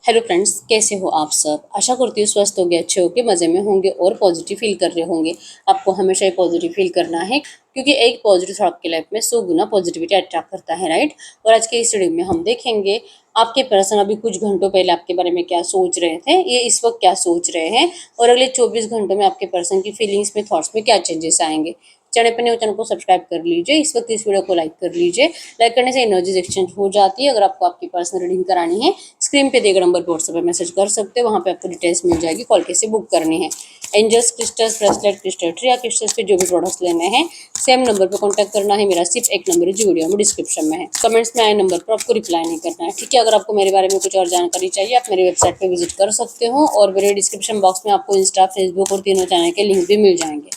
Hello friends, कैसे हो आप सब। आशा करती हूँ स्वस्थ होंगे, अच्छे होंगे, मज़े में होंगे और पॉजिटिव फील कर रहे होंगे। आपको हमेशा ही पॉजिटिव फील करना है, क्योंकि एक पॉजिटिव थॉट आपकी लाइफ में 100 गुना पॉजिटिविटी अट्रैक्ट करता है, राइट। और आज के इस वीडियो में हम देखेंगे आपके पर्सन अभी कुछ घंटों पहले आपके बारे में क्या सोच रहे थे, ये इस वक्त क्या सोच रहे हैं, और अगले 24 घंटों में आपके पर्सन की फीलिंग्स में, थॉट्स में क्या चेंजेस आएंगे। चैनल को सब्सक्राइब कर लीजिए, इस वक्त इस वीडियो को लाइक कर लीजिए। लाइक करने से एनर्जीज एक्सचेंज हो जाती है। अगर आपको आपकी पर्सनल रीडिंग करानी है, स्क्रीन पे दिए गए नंबर पर व्हाट्सएप पे मैसेज कर सकते हो, वहाँ पे आपको डिटेल्स मिल जाएगी, कॉल कैसे बुक करनी है। Angels, crystals, bracelet, crystal tree या क्रिस्टल्स पे जो भी प्रोडक्ट्स लेने हैं, सेम नंबर पर कॉन्टैक्ट करना है। मेरा सिर्फ एक नंबर है जो वीडियो में डिस्क्रिप्शन में है। कमेंट्स में आए नंबर पर आपको रिप्लाई नहीं करना है, ठीक है। अगर आपको मेरे बारे में कुछ और जानकारी चाहिए, आप मेरी वेबसाइट पर विजिट कर सकते हो, और मेरे डिस्क्रिप्शन बॉक्स में आपको इंस्टा, फेसबुक और तीनों चैनल के लिंक भी मिल जाएंगे,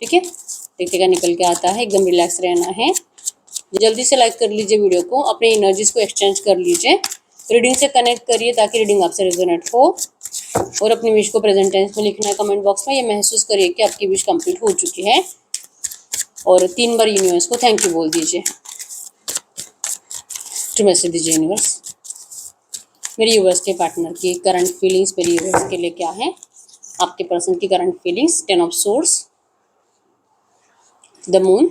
ठीक है। देखते क्या निकल के आता है। एकदम रिलैक्स रहना है। जल्दी से लाइक कर लीजिए वीडियो को, अपनी एनर्जीज को एक्सचेंज कर लीजिए, रीडिंग से कनेक्ट करिए ताकि रीडिंग आपसे रेजोनेट हो। और अपनी विश को प्रेजेंट टेंस में लिखना है कमेंट बॉक्स में। ये महसूस करिए कि आपकी विश कंप्लीट हो चुकी है, और 3 बार यूनिवर्स को थैंक यू बोल दीजिए। तो मैसेज दीजिए यूनिवर्स, मेरे यूनिवर्स के पार्टनर की करंट फीलिंग्स मेरे यूनिवर्स के लिए क्या है। आपके पर्सन की current feelings, 10 of source, the moon,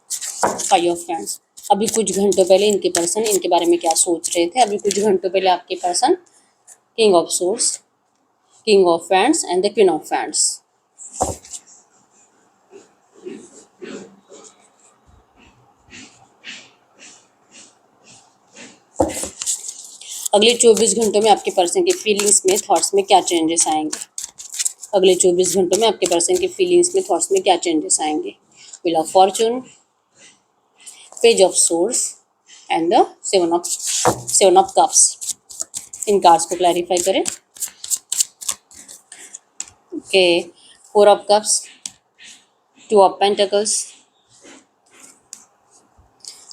5 of friends. अभी कुछ घंटों पहले इनके पर्सन इनके बारे में क्या सोच रहे थे। अभी कुछ घंटों पहले आपके person, king of source, king of friends and the queen of friends. अगले 24 घंटों में आपके पर्सन के फीलिंग्स में, थॉट्स में क्या चेंजेस आएंगे। अगले 24 घंटों में आपके पर्सन के फीलिंग्स में, थॉट्स में क्या चेंजेस आएंगे। Wheel of Fortune, page of source and the seven of cups. In cards को क्लैरिफाई करें। Okay, 4 of cups, 2 of pentacles,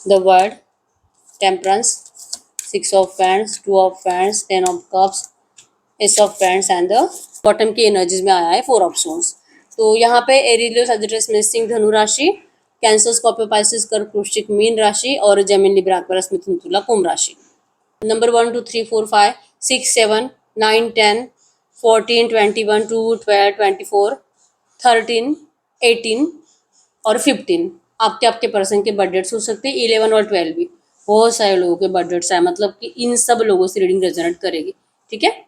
the word, temperance, 6 of friends, 2 of friends, 10 of cups, S of friends and the bottom की energies में आया है 4 of source. तो यहाँ पे Aries, लियो, Sagittarius, मेष, धनु राशि, कैंसर, स्कॉर्पियो, पाइसेस, कर्क, वृश्चिक, मीन राशि, और जेमिनी, लिब्रा, एक्वेरियस, मिथुन, तुला, कुंभ राशि। नंबर 1 2 3 4 5 6 7 9 10 14 21 2 12 24 13 18 और 15 आपके आपके पर्सन के बर्थ डेट्स हो सकते हैं। 11 और 12 भी बहुत सारे लोगों के बर्थ डेट्स है, मतलब कि इन सब लोगों से रीडिंग रेजोनेट करेगी, ठीक है।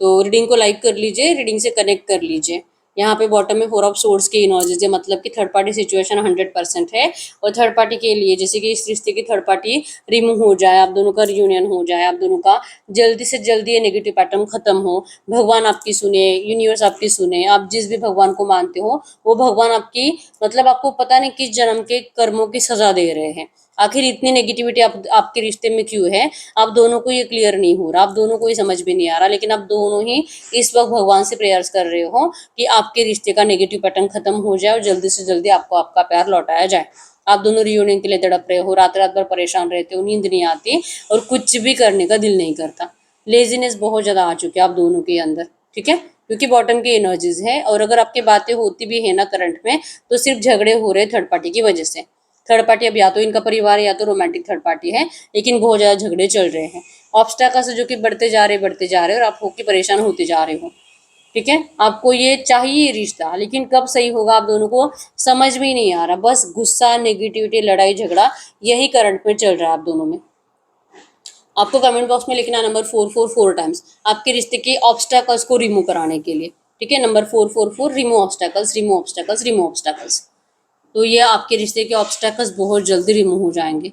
तो रीडिंग को लाइक कर लीजिए, रीडिंग से कनेक्ट कर लीजिए। यहाँ पे बॉटम में 4 ऑफ सोर्स की एनर्जीज है, मतलब कि थर्ड पार्टी सिचुएशन 100% है। और थर्ड पार्टी के लिए, जैसे कि इस रिश्ते की थर्ड पार्टी रिमूव हो जाए, आप दोनों का रियूनियन हो जाए, आप दोनों का जल्दी से जल्दी ये नेगेटिव पैटर्न खत्म हो, भगवान आपकी सुने, यूनिवर्स आपकी सुने, आप जिस भी भगवान को मानते हो वो भगवान आपकी, मतलब आपको पता नहीं किस जन्म के कर्मों की सजा दे रहे हैं। आखिर इतनी नेगेटिविटी आपके रिश्ते में क्यों है, आप दोनों को ये क्लियर नहीं हो रहा, आप दोनों को ये समझ में नहीं आ रहा। लेकिन आप दोनों ही इस वक्त भगवान से प्रेयर्स कर रहे हो कि आपके रिश्ते का नेगेटिव पैटर्न खत्म हो जाए और जल्दी से जल्दी आपको आपका प्यार लौटाया जाए। आप दोनों रियूनियन के लिए तड़प रहे हो, रात रात भर परेशान रहते हो, नींद नहीं आती और कुछ भी करने का दिल नहीं करता। लेजीनेस बहुत ज्यादा आ चुकी है आप दोनों के अंदर, ठीक है, क्योंकि बॉटम की एनर्जीज है। और अगर आपकी बातें होती भी है ना करंट में, तो सिर्फ झगड़े हो रहे थर्ड पार्टी की वजह से। थर्ड पार्टी अब या तो इनका परिवार है या तो रोमांटिक थर्ड पार्टी है, लेकिन बहुत ज्यादा झगड़े चल रहे हैं। ऑब्स्टैकल्स जो कि बढ़ते जा रहे और आप होके परेशान होते जा रहे हो, ठीक है। आपको ये चाहिए रिश्ता, लेकिन कब सही होगा आप दोनों को समझ में ही नहीं आ रहा। बस गुस्सा, नेगेटिविटी, लड़ाई झगड़ा, यही करंट में चल रहा है आप दोनों में। आपको कमेंट बॉक्स में लिखना नंबर 444 टाइम्स आपके रिश्ते के ऑब्स्टैकल्स को रिमूव कराने के लिए, ठीक है। Number 444, remove obstacles, remove obstacles, remove obstacles. तो ये आपके रिश्ते के ऑब्स्टैकल्स बहुत जल्दी रिमूव हो जाएंगे।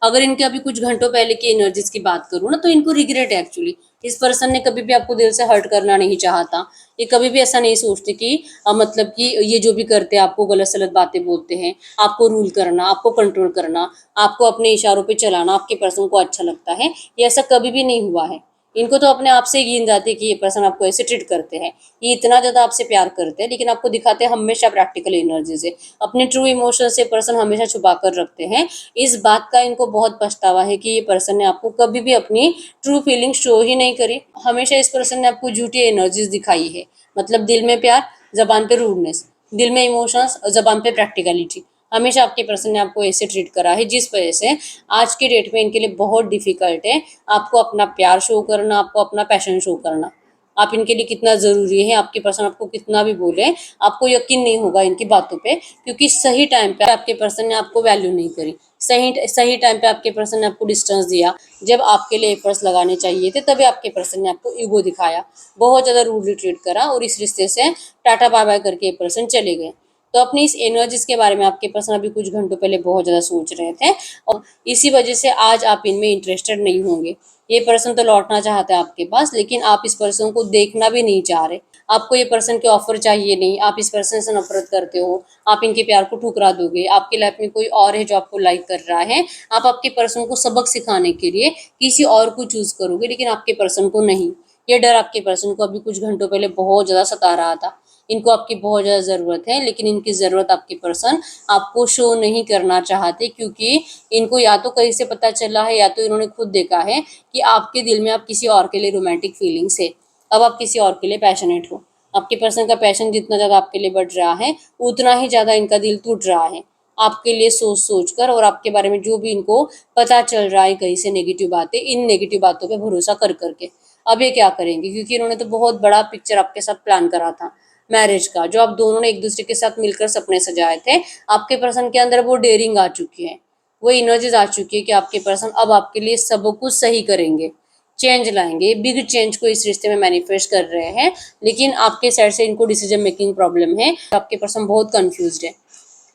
अगर इनके अभी कुछ घंटों पहले की एनर्जीज की बात करूँ ना, तो इनको रिग्रेट है एक्चुअली। इस पर्सन ने कभी भी आपको दिल से हर्ट करना नहीं चाहा था। ये कभी भी ऐसा नहीं सोचते कि मतलब कि ये जो भी करते हैं आपको गलत सलत बातें बोलते हैं, आपको रूल करना, आपको कंट्रोल करना, आपको अपने इशारों पे चलाना आपके पर्सन को अच्छा लगता है। ये ऐसा कभी भी नहीं हुआ है। इनको तो अपने आप से ही गिन जाते कि ये पर्सन आपको ऐसे ट्रीट करते हैं, ये इतना ज़्यादा आपसे प्यार करते हैं, लेकिन आपको दिखाते हैं हमेशा प्रैक्टिकल एनर्जी से। अपने ट्रू इमोशन से पर्सन हमेशा छुपा कर रखते हैं। इस बात का इनको बहुत पछतावा है कि ये पर्सन ने आपको कभी भी अपनी ट्रू फीलिंग शो ही नहीं करी। हमेशा इस पर्सन ने आपको झूठी एनर्जीज दिखाई है, मतलब दिल में प्यार, जबान पे रूडनेस, दिल में इमोशंस, जबान पे प्रैक्टिकलिटी। हमेशा आपके पर्सन ने आपको ऐसे ट्रीट करा है, जिस वजह से आज के डेट में इनके लिए बहुत डिफिकल्ट है आपको अपना प्यार शो करना, आपको अपना पैशन शो करना। आप इनके लिए कितना ज़रूरी है, आपके पर्सन आपको कितना भी बोले, आपको यकीन नहीं होगा इनकी बातों पे, क्योंकि सही टाइम पे आपके पर्सन ने आपको वैल्यू नहीं करी। सही सही टाइम पे आपके पर्सन ने आपको डिस्टेंस दिया। जब आपके लिए एफर्ट्स लगाने चाहिए थे, तभी आपके पर्सन ने आपको ईगो दिखाया, बहुत ज़्यादा रूडली ट्रीट करा, और इस रिश्ते से टाटा बाय बाय करके ये पर्सन चले गए। तो अपनी इस एनर्जीज के बारे में आपके पर्सन अभी कुछ घंटों पहले बहुत ज़्यादा सोच रहे थे, और इसी वजह से आज आप इनमें इंटरेस्टेड नहीं होंगे। ये पर्सन तो लौटना चाहता है आपके पास, लेकिन आप इस पर्सन को देखना भी नहीं चाह रहे। आपको ये पर्सन के ऑफर चाहिए नहीं, आप इस पर्सन से नफरत करते हो, आप इनके प्यार को ठुकरा दोगे। आपकी लाइफ में कोई और है जो आपको लाइक कर रहा है, आप आपके पर्सन को सबक सिखाने के लिए किसी और को चूज करोगे, लेकिन आपके पर्सन को नहीं। ये डर आपके पर्सन को अभी कुछ घंटों पहले बहुत ज़्यादा सता रहा था। इनको आपकी बहुत ज़्यादा ज़रूरत है, लेकिन इनकी ज़रूरत आपके पर्सन आपको शो नहीं करना चाहते, क्योंकि इनको या तो कहीं से पता चला है, या तो इन्होंने खुद देखा है कि आपके दिल में आप किसी और के लिए रोमांटिक फीलिंग्स है। अब आप किसी और के लिए पैशनेट हो। आपके पर्सन का पैशन जितना ज़्यादा आपके लिए बढ़ रहा है, उतना ही ज़्यादा इनका दिल टूट रहा है आपके लिए सोच सोच कर, और आपके बारे में जो भी इनको पता चल रहा है कहीं से नेगेटिव बातें, इन नेगेटिव बातों पे भरोसा कर करके। अब ये क्या करेंगे, क्योंकि इन्होंने तो बहुत बड़ा पिक्चर आपके साथ प्लान करा था मैरिज का, जो आप दोनों ने एक दूसरे के साथ मिलकर सपने सजाए थे। आपके पर्सन के अंदर वो डेयरिंग आ चुकी है, वो एनर्जीज आ चुकी है कि आपके पर्सन अब आपके लिए सब कुछ सही करेंगे, चेंज लाएंगे, बिग चेंज को इस रिश्ते में मैनिफेस्ट कर रहे हैं। लेकिन आपके साइड से इनको डिसीजन मेकिंग प्रॉब्लम है। आपके पर्सन बहुत कंफ्यूज्ड है,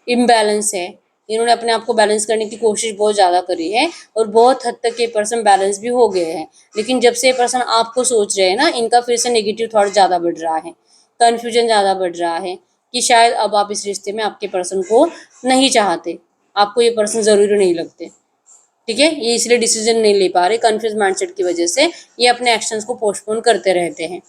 इम्बैलेंस है। इन्होंने अपने आप को बैलेंस करने की कोशिश बहुत ज़्यादा करी है, और बहुत हद तक ये पर्सन बैलेंस भी हो गए हैं। लेकिन जब से ये पर्सन आपको सोच रहे हैं ना, इनका फिर से नेगेटिव थॉट ज़्यादा बढ़ रहा है, कन्फ्यूजन ज़्यादा बढ़ रहा है कि शायद अब आप इस रिश्ते में आपके पर्सन को नहीं चाहते, आपको ये पर्सन ज़रूरी नहीं लगते। ठीक है, ये इसलिए डिसीजन नहीं ले पा रहे, कन्फ्यूज माइंडसेट की वजह से ये अपने एक्शंस को पोस्टपोन करते रहते हैं।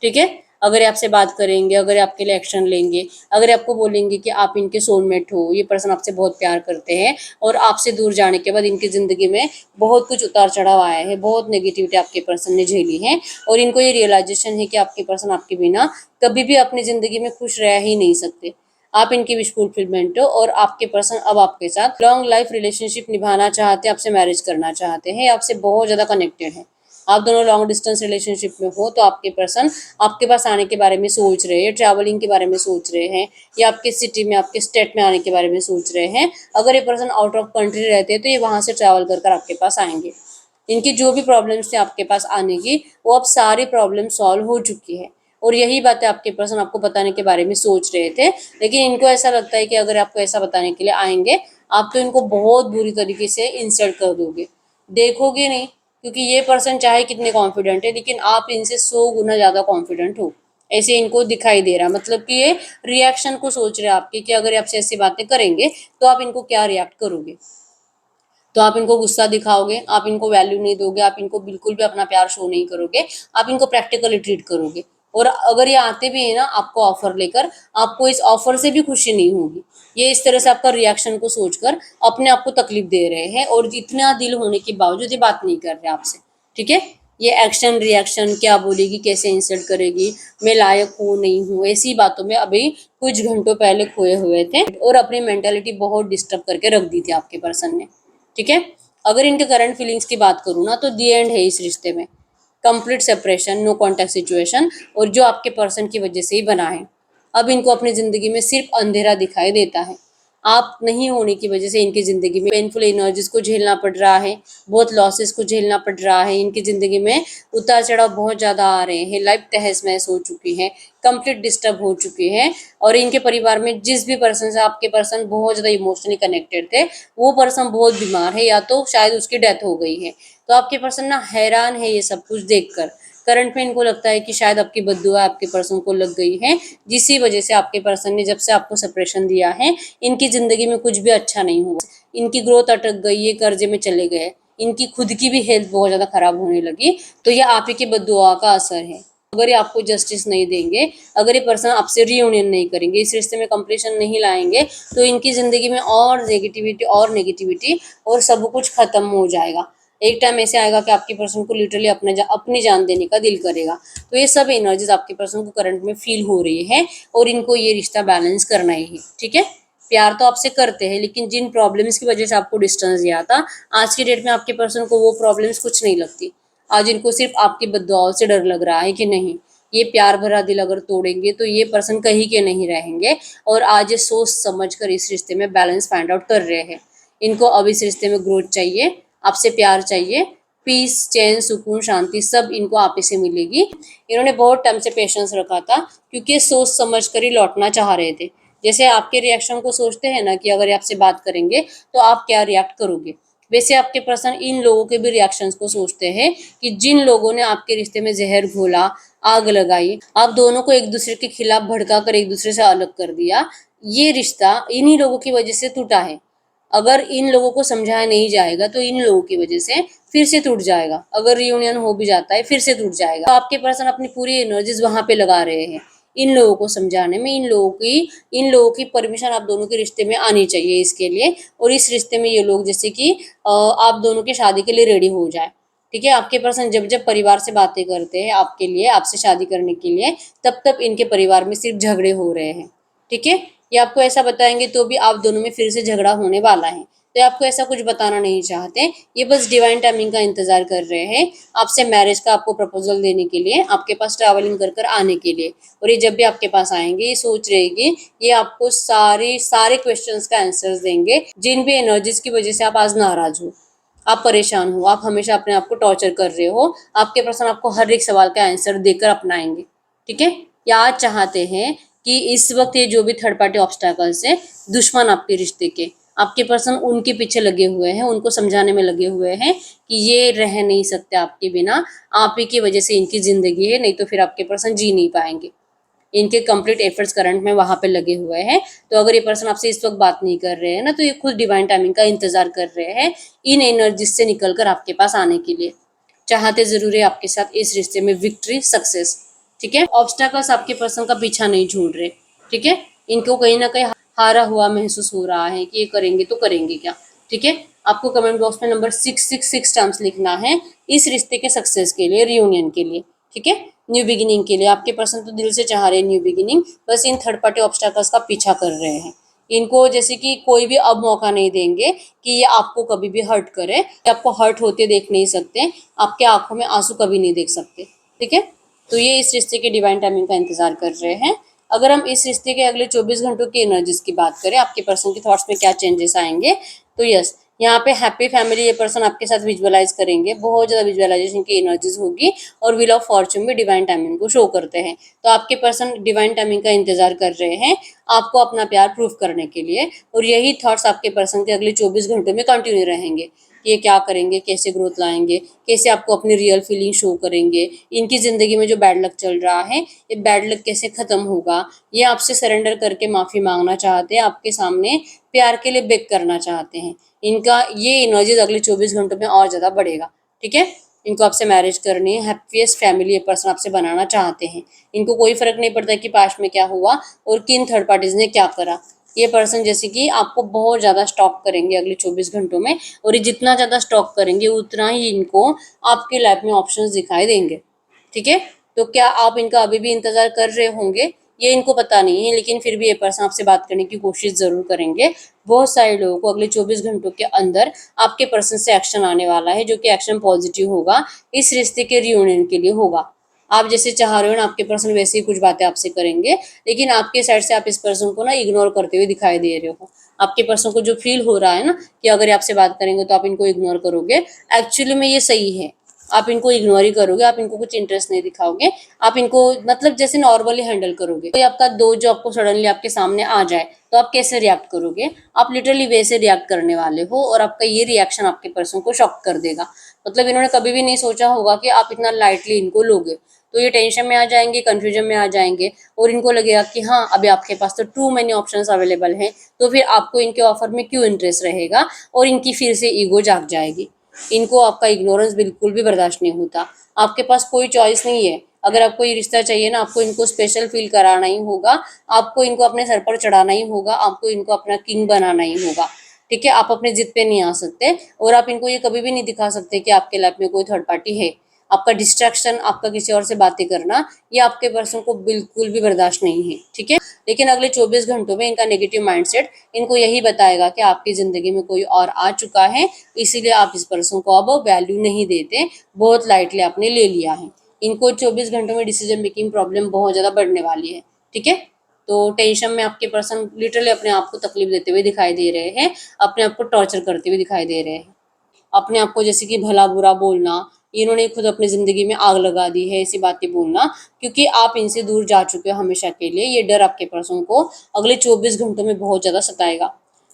ठीक है, अगर ये आपसे बात करेंगे, अगर ये आपके लिए एक्शन लेंगे, अगर ये आपको बोलेंगे कि आप इनके सोलमेट हो, ये पर्सन आपसे बहुत प्यार करते हैं, और आपसे दूर जाने के बाद इनकी ज़िंदगी में बहुत कुछ उतार चढ़ाव आया है, बहुत नेगेटिविटी आपके पर्सन ने झेली है, और इनको ये रियलाइजेशन है कि आपके पर्सन आपके बिना कभी भी अपनी ज़िंदगी में खुश रह ही नहीं सकते। आप इनकी विश फुलफिलमेंट हो, और आपके पर्सन अब आपके साथ लॉन्ग लाइफ रिलेशनशिप निभाना चाहते हैं, आपसे मैरिज करना चाहते हैं, आपसे बहुत ज़्यादा कनेक्टेड है। आप दोनों लॉन्ग डिस्टेंस रिलेशनशिप में हो, तो आपके पर्सन आपके पास आने के बारे में सोच रहे हैं, ट्रैवलिंग के बारे में सोच रहे हैं, या आपके सिटी में, आपके स्टेट में आने के बारे में सोच रहे हैं। अगर ये पर्सन आउट ऑफ कंट्री रहते हैं, तो ये वहाँ से ट्रैवल कर आपके पास आएंगे। इनकी जो भी प्रॉब्लम्स थे आपके पास आने की, वो अब सारी प्रॉब्लम सॉल्व हो चुकी है, और यही बातें आपके पर्सन आपको बताने के बारे में सोच रहे थे। लेकिन इनको ऐसा लगता है कि अगर आपको ऐसा बताने के लिए आएंगे, आप तो इनको बहुत बुरी तरीके से इंसल्ट कर दोगे, देखोगे नहीं, क्योंकि ये पर्सन चाहे कितने कॉन्फिडेंट है, लेकिन आप इनसे 100 गुना ज़्यादा कॉन्फिडेंट हो, ऐसे इनको दिखाई दे रहा। मतलब कि ये रिएक्शन को सोच रहे हैं आपके, कि अगर आपसे ऐसी बातें करेंगे तो आप इनको क्या रिएक्ट करोगे। तो आप इनको गुस्सा दिखाओगे, आप इनको वैल्यू नहीं दोगे, आप इनको बिल्कुल भी अपना प्यार शो नहीं करोगे, आप इनको प्रैक्टिकली ट्रीट करोगे। और अगर ये आते भी है ना आपको ऑफर लेकर, आपको इस ऑफर से भी खुशी नहीं होगी। ये इस तरह से आपका रिएक्शन को सोचकर अपने आप को तकलीफ दे रहे हैं, और इतना दिल होने के बावजूद ये बात नहीं कर रहे आपसे। ठीक है, ये एक्शन रिएक्शन, क्या बोलेगी, कैसे इंसल्ट करेगी, मैं लायक हूँ नहीं हूँ, ऐसी बातों में अभी कुछ घंटों पहले खोए हुए थे, और अपनी मेंटालिटी बहुत डिस्टर्ब करके रख दी थी आपके पर्सन ने। ठीक है, अगर इनके करंट फीलिंग्स की बात करूँ ना, तो दी एंड है इस रिश्ते में, complete separation, no contact situation, और जो आपके पर्सन की वजह से ही बना है। अब इनको अपनी ज़िंदगी में सिर्फ अंधेरा दिखाई देता है। आप नहीं होने की वजह से इनकी ज़िंदगी में पेनफुल एनर्जीज को झेलना पड़ रहा है, बहुत लॉसेस को झेलना पड़ रहा है। इनकी ज़िंदगी में उतार चढ़ाव बहुत ज़्यादा आ रहे हैं, लाइफ तहस महस हो चुकी है, कंप्लीट डिस्टर्ब हो चुकी है। और इनके परिवार में जिस भी पर्सन से आपके पर्सन बहुत ज़्यादा इमोशनली कनेक्टेड थे, वो पर्सन बहुत बीमार है, या तो शायद उसकी डेथ हो गई है। तो आपके पर्सन ना हैरान है ये सब कुछ देखकर। करंट में इनको लगता है कि शायद आपकी बद्दुआ आपके पर्सन को लग गई है, जिसी वजह से आपके पर्सन ने जब से आपको सेपरेशन दिया है, इनकी ज़िंदगी में कुछ भी अच्छा नहीं हुआ। इनकी ग्रोथ अटक गई, ये कर्जे में चले गए, इनकी खुद की भी हेल्थ बहुत ज़्यादा खराब होने लगी। तो ये आप ही की बद्दुआ का असर है। अगर ये आपको जस्टिस नहीं देंगे, अगर ये पर्सन आपसे रीयूनियन नहीं करेंगे, इस रिश्ते में कंप्लीशन नहीं लाएंगे, तो इनकी ज़िंदगी में और नेगेटिविटी और नेगेटिविटी, और सब कुछ ख़त्म हो जाएगा। एक टाइम ऐसे आएगा कि आपके पर्सन को लिटरली अपनी जान देने का दिल करेगा। तो ये सब एनर्जीज आपके पर्सन को करंट में फील हो रही है, और इनको ये रिश्ता बैलेंस करना ही है। ठीक है, प्यार तो आपसे करते हैं, लेकिन जिन प्रॉब्लम्स की वजह से आपको डिस्टेंस दिया था, आज की डेट में आपके पर्सन को वो प्रॉब्लम्स कुछ नहीं लगती। आज इनको सिर्फ आपकी बद्दुआओं से डर लग रहा है कि नहीं, ये प्यार भरा दिल अगर तोड़ेंगे तो ये पर्सन कहीं के नहीं रहेंगे। और आज ये सोच समझ कर इस रिश्ते में बैलेंस फाइंड आउट कर रहे हैं। इनको अब इस रिश्ते में ग्रोथ चाहिए, आपसे प्यार चाहिए, पीस, चैन, सुकून, शांति सब इनको आप ही से मिलेगी। इन्होंने बहुत टाइम से पेशेंस रखा था, क्योंकि ये सोच समझ कर ही लौटना चाह रहे थे। जैसे आपके रिएक्शन को सोचते हैं ना कि अगर ये आपसे बात करेंगे तो आप क्या रिएक्ट करोगे, वैसे आपके पर्सन इन लोगों के भी रिएक्शंस को सोचते हैं कि जिन लोगों ने आपके रिश्ते में जहर घोला, आग लगाई, आप दोनों को एक दूसरे के खिलाफ भड़का कर एक दूसरे से अलग कर दिया, ये रिश्ता इन्हीं लोगों की वजह से टूटा है। अगर इन लोगों को समझाया नहीं जाएगा तो इन लोगों की वजह से फिर से टूट जाएगा। अगर रियूनियन हो भी जाता है फिर से टूट जाएगा। तो आपके पर्सन अपनी पूरी एनर्जीज वहां पे लगा रहे हैं इन लोगों को समझाने में। इन लोगों की परमिशन आप दोनों के रिश्ते में आनी चाहिए इसके लिए। और इस रिश्ते में ये लोग जैसे कि आप दोनों की शादी के लिए रेडी हो जाए। ठीक है, आपके पर्सन जब जब परिवार से बातें करते हैं आपके लिए, आपसे शादी करने के लिए, तब तब इनके परिवार में सिर्फ झगड़े हो रहे हैं। ठीक है, ये आपको ऐसा बताएंगे तो भी आप दोनों में फिर से झगड़ा होने वाला है। तो ये आपको ऐसा कुछ बताना नहीं चाहते, ये बस डिवाइन टाइमिंग का इंतजार कर रहे हैं आपसे मैरिज का आपको प्रपोजल देने के लिए, आपके पास ट्रैवलिंग कर कर आने के लिए। और ये जब भी आपके पास आएंगे ये सोच रहेगी, ये आपको सारे सारे क्वेश्चंस का आंसर्स देंगे, जिन भी एनर्जीज की वजह से आप आज नाराज हो, आप परेशान हो, आप हमेशा अपने आप को टॉर्चर कर रहे हो, आपके पर्सन आपको हर एक सवाल का आंसर देकर अपनाएंगे। ठीक है, या आज चाहते हैं कि इस वक्त ये जो भी थर्ड पार्टी ऑब्स्टैकल्स है, दुश्मन आपके रिश्ते के, आपके पर्सन उनके पीछे लगे हुए हैं, उनको समझाने में लगे हुए हैं कि ये रह नहीं सकते आपके बिना, आप ही की वजह से इनकी जिंदगी है, नहीं तो फिर आपके पर्सन जी नहीं पाएंगे। इनके कंप्लीट एफर्ट्स करंट में वहां पे लगे हुए हैं। तो अगर ये पर्सन आपसे इस वक्त बात नहीं कर रहे हैं ना, तो ये खुद डिवाइन टाइमिंग का इंतजार कर रहे हैं इन एनर्जी से निकलकर आपके पास आने के लिए। चाहते जरूर है आपके साथ इस रिश्ते में विक्ट्री, सक्सेस। ठीक है, ऑब्स्टैकल्स आपके पर्सन का पीछा नहीं छोड़ रहे। ठीक है, इनको कहीं ना कहीं हारा हुआ महसूस हो रहा है कि ये करेंगे तो करेंगे क्या। ठीक है, आपको कमेंट बॉक्स में नंबर 666 टर्म्स लिखना है इस रिश्ते के सक्सेस के लिए, रियूनियन के लिए। ठीक है, न्यू बिगिनिंग के लिए। आपके पर्सन तो दिल से चाह रहे हैं न्यू बिगिनिंग, बस इन थर्ड पार्टी ऑब्स्टैकल्स का पीछा कर रहे हैं। इनको जैसे कि कोई भी अब मौका नहीं देंगे कि ये आपको कभी भी हर्ट करे, आपको हर्ट होते देख नहीं सकते, आपके आंखों में आंसू कभी नहीं देख सकते। ठीक है, तो ये इस रिश्ते के डिवाइन टाइमिंग का इंतजार कर रहे हैं। अगर हम इस रिश्ते के अगले 24 घंटों की एनर्जीज की बात करें, आपके पर्सन के थॉट्स में क्या चेंजेस आएंगे, तो यस, यहाँ पे हैप्पी फैमिली ये पर्सन आपके साथ विजुअलाइज करेंगे, बहुत ज्यादा विजुअलाइजेशन की एनर्जीज होगी। और व्हील ऑफ फॉर्चून भी डिवाइन टाइमिंग को शो करते हैं। तो आपके पर्सन डिवाइन टाइमिंग का इंतजार कर रहे हैं आपको अपना प्यार प्रूफ करने के लिए। और यही थॉट्स आपके पर्सन के अगले 24 घंटों में कंटिन्यू रहेंगे। ये क्या करेंगे, कैसे ग्रोथ लाएंगे, कैसे आपको अपनी रियल फीलिंग शो करेंगे, इनकी जिंदगी में जो बैड लक चल रहा है ये बैड लक कैसे खत्म होगा, ये आपसे सरेंडर करके माफी मांगना चाहते हैं, आपके सामने प्यार के लिए बेग करना चाहते हैं। इनका ये एनर्जीज अगले 24 घंटों में और ज्यादा बढ़ेगा। ठीक है, इनको आपसे मैरिज करनी है, हैप्पीएस्ट फैमिली ये पर्सन आपसे बनाना चाहते हैं। इनको कोई फर्क नहीं पड़ता कि पास्ट में क्या हुआ और किन थर्ड पार्टीज ने क्या करा। ये पर्सन जैसे कि आपको बहुत ज़्यादा स्टॉक करेंगे अगले 24 घंटों में। और ये जितना ज़्यादा स्टॉक करेंगे उतना ही इनको आपके लाइफ में ऑप्शंस दिखाई देंगे। ठीक है, तो क्या आप इनका अभी भी इंतजार कर रहे होंगे, ये इनको पता नहीं है, लेकिन फिर भी ये पर्सन आपसे बात करने की कोशिश जरूर करेंगे। बहुत सारे लोगों को अगले 24 घंटों के अंदर आपके पर्सन से एक्शन आने वाला है, जो कि एक्शन पॉजिटिव होगा, इस रिश्ते के रियूनियन के लिए होगा। आप जैसे चाह रहे हो ना, आपके पर्सन वैसे ही कुछ बातें आपसे करेंगे, लेकिन आपके साइड से आप इस पर्सन को ना इग्नोर करते हुए दिखाई दे रहे हो। आपके पर्सन को जो फील हो रहा है ना कि अगर ये आपसे बात करेंगे तो आप इनको इग्नोर करोगे, एक्चुअली में ये सही है। आप इनको इग्नोर ही करोगे, आप इनको कुछ इंटरेस्ट नहीं दिखाओगे, आप इनको मतलब जैसे नॉर्मली हैंडल करोगे। कोई आपका दोस्त जो आपको सडनली आपके सामने आ जाए तो आप कैसे रिएक्ट करोगे, आप लिटरली वैसे रिएक्ट करने वाले हो। और आपका ये रिएक्शन आपके पर्सन को शॉक कर देगा। मतलब इन्होंने कभी भी नहीं सोचा होगा कि आप इतना लाइटली इनको लोगे। तो ये टेंशन में आ जाएंगे, कंफ्यूजन में आ जाएंगे, और इनको लगेगा कि हाँ अभी आपके पास तो टू मेनी ऑप्शंस अवेलेबल हैं, तो फिर आपको इनके ऑफर में क्यों इंटरेस्ट रहेगा, और इनकी फिर से ईगो जाग जाएगी। इनको आपका इग्नोरेंस बिल्कुल भी बर्दाश्त नहीं होता। आपके पास कोई चॉइस नहीं है। अगर आपको ये रिश्ता चाहिए ना, आपको इनको स्पेशल फील कराना ही होगा, आपको इनको अपने सर पर चढ़ाना ही होगा, आपको इनको अपना किंग बनाना ही होगा। ठीक है, आप अपने जिद पे नहीं आ सकते, और आप इनको ये कभी भी नहीं दिखा सकते कि आपके लाइफ में कोई थर्ड पार्टी है। आपका डिस्ट्रैक्शन, आपका किसी और से बातें करना, ये आपके पर्सन को बिल्कुल भी बर्दाश्त नहीं है, ठीक है। लेकिन अगले 24 घंटों में इनका नेगेटिव माइंडसेट इनको यही बताएगा कि आपकी ज़िंदगी में कोई और आ चुका है, इसीलिए आप इस पर्सन को अब वैल्यू नहीं देते, बहुत लाइटली आपने ले लिया है। इनको 24 घंटों में डिसीजन मेकिंग प्रॉब्लम बहुत ज़्यादा बढ़ने वाली है, ठीक है। तो टेंशन में आपके पर्सन लिटरली अपने आप को तकलीफ देते हुए दिखाई दे रहे हैं, अपने आप को टॉर्चर करते हुए दिखाई दे रहे हैं। अपने आप को जैसे कि भला बुरा बोलना, इन्होंने खुद अपनी ज़िंदगी में आग लगा दी है, ऐसी बातें बोलना, क्योंकि आप इनसे दूर जा चुके हो हमेशा के लिए। ये डर आपके पर्सन को अगले 24 घंटों में बहुत ज़्यादा सताएगा।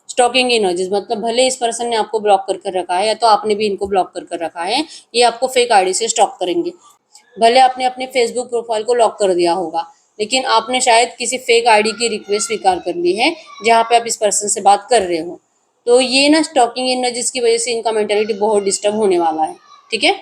स्टॉकिंग एनर्जीज मतलब भले इस पर्सन ने आपको ब्लॉक कर कर रखा है या तो आपने भी इनको ब्लॉक कर कर रखा है, ये आपको फेक आईडी से स्टॉक करेंगे। भले आपने अपने फेसबुक प्रोफाइल को लॉक कर दिया होगा, लेकिन आपने शायद किसी फेक आईडी की रिक्वेस्ट स्वीकार कर ली है जहाँ पे आप इस पर्सन से बात कर रहे हो। तो ये ना स्टॉकिंग एनर्जीज की वजह से इनका मेंटालिटी बहुत डिस्टर्ब होने वाला है, ठीक है।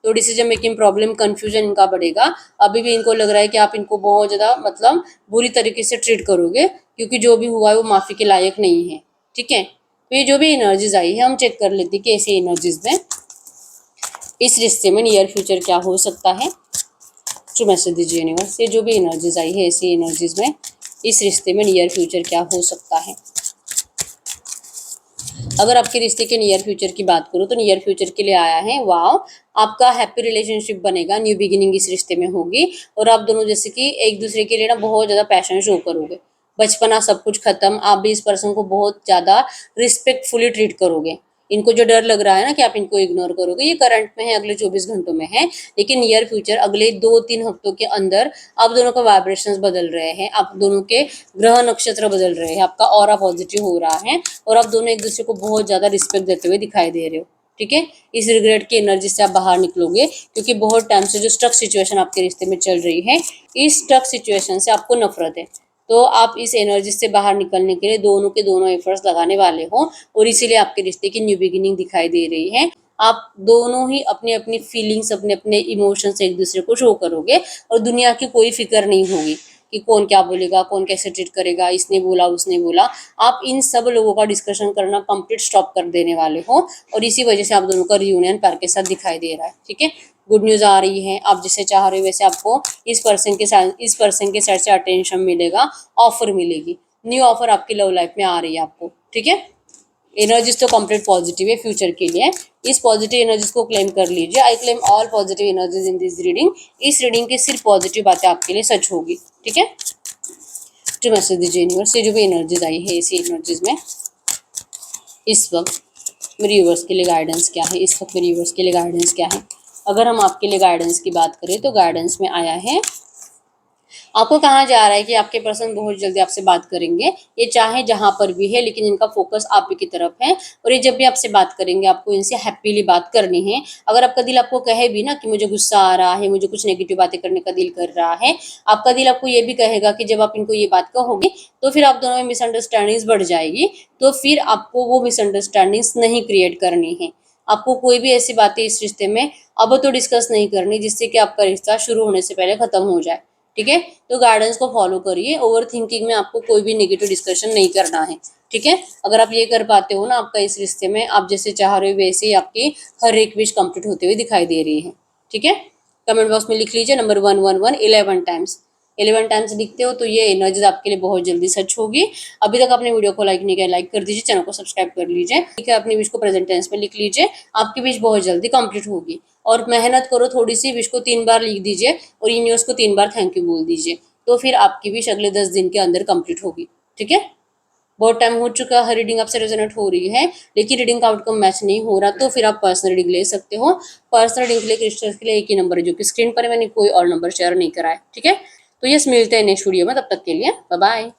तो डिसीजन मेकिंग प्रॉब्लम, कंफ्यूजन इनका बढ़ेगा। अभी भी इनको लग रहा है कि आप इनको बहुत ज़्यादा मतलब बुरी तरीके से ट्रीट करोगे, क्योंकि जो भी हुआ है वो माफ़ी के लायक नहीं है, ठीक है। तो ये जो भी एनर्जीज आई है, हम चेक कर लेते हैं कि ऐसी एनर्जीज में इस रिश्ते में नियर फ्यूचर क्या हो सकता है। जो मैसेज दीजिए यूनिवर्स, ये जो भी एनर्जीज आई है ऐसी एनर्जीज में इस रिश्ते में नियर फ्यूचर क्या हो सकता है। अगर आपके रिश्ते के नियर फ्यूचर की बात करूँ तो नियर फ्यूचर के लिए आया है, वाओ, आपका हैप्पी रिलेशनशिप बनेगा, न्यू बिगिनिंग इस रिश्ते में होगी और आप दोनों जैसे कि एक दूसरे के लिए ना बहुत ज़्यादा पैशन शो करोगे। बचपना सब कुछ खत्म, आप भी इस पर्सन को बहुत ज़्यादा रिस्पेक्टफुली ट्रीट करोगे। इनको जो डर लग रहा है ना कि आप इनको इग्नोर करोगे, ये करंट में है, अगले 24 घंटों में है, लेकिन नियर फ्यूचर अगले 2-3 हफ्तों के अंदर आप दोनों का वाइब्रेशंस बदल रहे हैं, आप दोनों के ग्रह नक्षत्र बदल रहे हैं, आपका ऑरा पॉजिटिव हो रहा है और आप दोनों एक दूसरे को बहुत ज़्यादा रिस्पेक्ट देते हुए दिखाई दे रहे हो, ठीक है। इस रिग्रेट की एनर्जी से आप बाहर निकलोगे, क्योंकि बहुत टाइम से जो स्टक सिचुएशन आपके रिश्ते में चल रही है, इस स्टक सिचुएशन से आपको नफरत है। तो आप इस एनर्जी से बाहर निकलने के लिए दोनों के दोनों एफर्ट्स लगाने वाले हो और इसीलिए आपके रिश्ते की न्यू बिगिनिंग दिखाई दे रही है। आप दोनों ही अपनी अपनी फीलिंग्स, अपने अपने इमोशंस एक दूसरे को शो करोगे और दुनिया की कोई फिक्र नहीं होगी कि कौन क्या बोलेगा, कौन कैसे ट्रीट करेगा, इसने बोला उसने बोला। आप इन सब लोगों का डिस्कशन करना कंप्लीट स्टॉप कर देने वाले हो और इसी वजह से आप दोनों का रियूनियन प्यार के साथ दिखाई दे रहा है, ठीक है। गुड न्यूज़ आ रही है, आप जिसे चाह रहे हो वैसे आपको इस पर्सन के साइड से अटेंशन मिलेगा, ऑफर मिलेगी, न्यू ऑफर आपकी लव लाइफ में आ रही है आपको, ठीक है। एनर्जीज तो कंप्लीट पॉजिटिव है फ्यूचर के लिए, इस पॉजिटिव एनर्जीज को क्लेम कर लीजिए। I claim all positive energies in this reading. इस रीडिंग की सिर्फ पॉजिटिव बातें आपके लिए सच होगी, ठीक है। जो मैसेज दीजिए यूनिवर्स, से जो भी एनर्जीज आई है इसी एनर्जीज में इस वक्त मेरे यूनिवर्स के लिए गाइडेंस क्या है, इस वक्त मेरे यूनिवर्स के लिए गाइडेंस क्या है। अगर हम आपके लिए गाइडेंस की बात करें तो गाइडेंस में आया है, आपको कहा जा रहा है कि आपके पर्सन बहुत जल्दी आपसे बात करेंगे। ये चाहे जहाँ पर भी है, लेकिन इनका फोकस आप ही की तरफ है और ये जब भी आपसे बात करेंगे आपको इनसे हैप्पीली बात करनी है। अगर आपका दिल आपको कहे भी ना कि मुझे गुस्सा आ रहा है, मुझे कुछ नेगेटिव बातें करने का दिल कर रहा है, आपका दिल आपको ये भी कहेगा कि जब आप इनको ये बात कहोगे तो फिर आप दोनों में मिसअंडरस्टैंडिंग्स बढ़ जाएगी, तो फिर आपको वो मिसअंडरस्टैंडिंग्स नहीं क्रिएट करनी है। आपको कोई भी ऐसी बातें इस रिश्ते में अब तो डिस्कस नहीं करनी जिससे कि आपका रिश्ता शुरू होने से पहले खत्म हो जाए, ठीक है। तो गाइडेंस को फॉलो करिए, ओवर थिंकिंग में आपको कोई भी नेगेटिव डिस्कशन नहीं करना है, ठीक है। अगर आप ये कर पाते हो ना, आपका इस रिश्ते में आप जैसे चाह रहे हो वैसे ही आपकी हर एक विश कंप्लीट होते हुए दिखाई दे रही है, ठीक है। कमेंट बॉक्स में लिख लीजिए नंबर 111 11 टाइम्स। 11 टाइम्स लिखते हो तो ये एनर्जीज आपके लिए बहुत जल्दी सच होगी। अभी तक आपने वीडियो को लाइक नहीं किया, लाइक कर दीजिए, चैनल को सब्सक्राइब कर लीजिए, ठीक है। अपनी विश को प्रेजेंट टेंस में लिख लीजिए, आपकी विश बहुत जल्दी कंप्लीट होगी। और मेहनत करो थोड़ी सी, विश को 3 बार लिख दीजिए और यूनिवर्स को 3 बार थैंक यू बोल दीजिए, तो फिर आपकी विश अगले 10 दिन के अंदर कंप्लीट होगी, ठीक है। बहुत टाइम हो चुका है, रीडिंग आपसे रेजोनेट हो रही है लेकिन रीडिंग का आउटकम मैच नहीं हो रहा, तो फिर आप पर्सनल रीडिंग ले सकते हो। पर्सनल रीडिंग के लिए क्रिस्टल्स के लिए एक ही नंबर है जो कि स्क्रीन पर है, मैंने कोई और नंबर शेयर नहीं करा है, ठीक है। तो यस, मिलते हैं नेक्स्ट वीडियो में, तब तक के लिए बाय बाय।